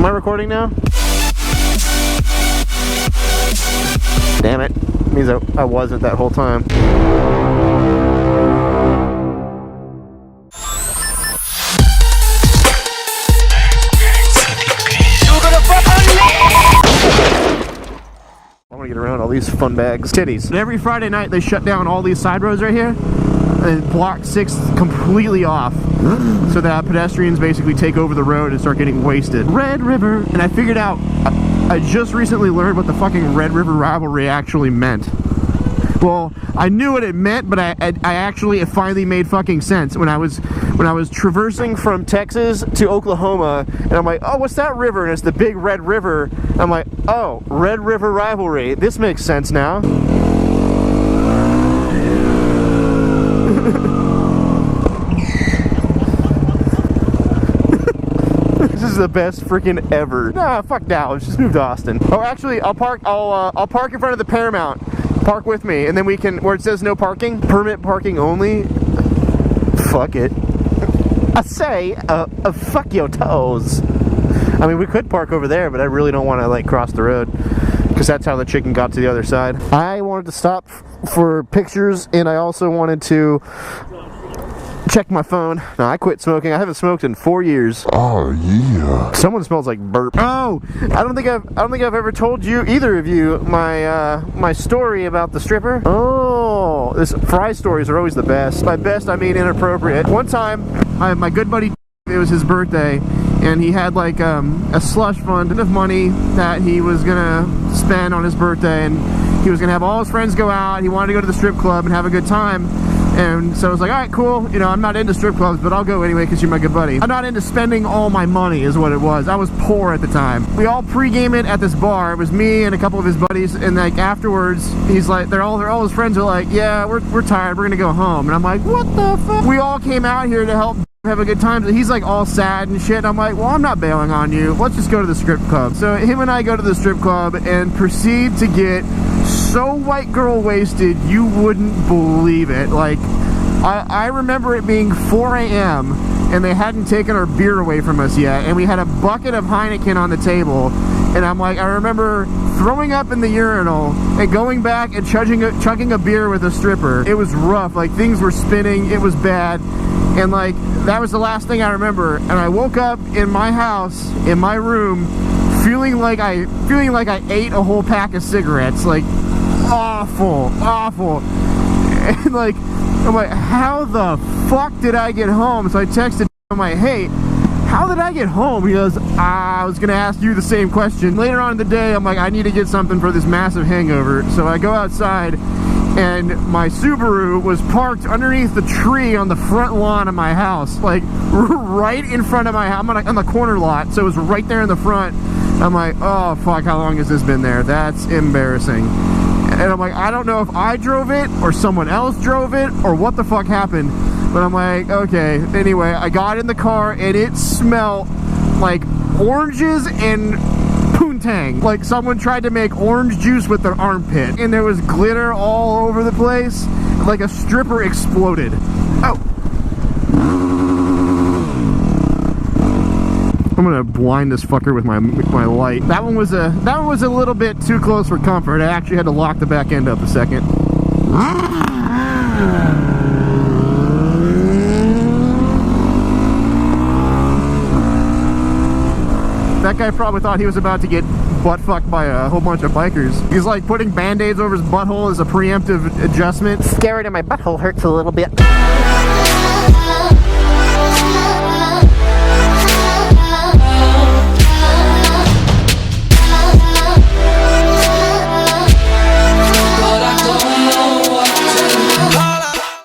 Am I recording now? Damn it. It means I wasn't that whole time. I want to get around all these fun bags. Titties. Every Friday night they shut down all these side roads right here and block 6 completely off so that pedestrians basically take over the road and start getting wasted. Red River. And I figured out, I just recently learned what the fucking Red River rivalry actually meant. Well, I knew what it meant, but I actually, it finally made fucking sense when I was traversing from Texas to Oklahoma, and I'm like, oh, what's that river? And it's the big Red River. I'm like, oh, Red River rivalry. This makes sense now. This is the best freaking ever. Nah, fuck that. Let's just move to Austin. Oh, actually, I'll park in front of the Paramount. Park with me, and then we can, where it says no parking, permit parking only. Fuck it. I say, fuck your toes. I mean, we could park over there, but I really don't want to, like, cross the road, because that's how the chicken got to the other side. I wanted to stop for pictures, and I also wanted to check my phone. No, I quit smoking. I haven't smoked in 4 years. Oh yeah. Someone smells like burp. Oh, I don't think I've ever told you, either of you, my story about the stripper. Oh, this Fry stories are always the best. By best, I mean inappropriate. One time, my good buddy, it was his birthday, and he had like a slush fund of money that he was gonna spend on his birthday, and he was gonna have all his friends go out. He wanted to go to the strip club and have a good time. And so I was like, all right, cool. You know, I'm not into strip clubs, but I'll go anyway because you're my good buddy. I'm not into spending all my money is what it was. I was poor at the time. We all pregame it at this bar. It was me and a couple of his buddies. And like afterwards, he's like, all his friends are like, yeah, we're tired. We're going to go home. And I'm like, what the fuck? We all came out here to help have a good time. He's like all sad and shit. I'm like, well, I'm not bailing on you. Let's just go to the strip club. So him and I go to the strip club and proceed to get so white girl wasted you wouldn't believe it. Like, I remember it being 4 a.m. and they hadn't taken our beer away from us yet, and we had a bucket of Heineken on the table, and I'm like, I remember throwing up in the urinal and going back and chugging a beer with a stripper. It was rough. Like, things were spinning. It was bad. And like, that was the last thing I remember. And I woke up in my house, in my room, feeling like I ate a whole pack of cigarettes. Like, awful. And like, I'm like, how the fuck did I get home? So I texted, I'm like, hey, how did I get home? He goes, I was gonna ask you the same question. Later on in the day, I'm like, I need to get something for this massive hangover. So I go outside, and my Subaru was parked underneath the tree on the front lawn of my house, like right in front of my house. I'm on the corner lot, so it was right there in the front. I'm like, oh fuck, how long has this been there? That's embarrassing. And I'm like, I don't know if I drove it or someone else drove it or what the fuck happened, but I'm like, okay. Anyway, I got in the car and it smelled like oranges and poontang. Like someone tried to make orange juice with their armpit, and there was glitter all over the place. Like a stripper exploded. Oh. I'm gonna blind this fucker with my light. That one was a little bit too close for comfort. I actually had to lock the back end up a second. That guy probably thought he was about to get butt fucked by a whole bunch of bikers. He's like putting band-aids over his butthole as a preemptive adjustment. Scared and my butthole hurts a little bit.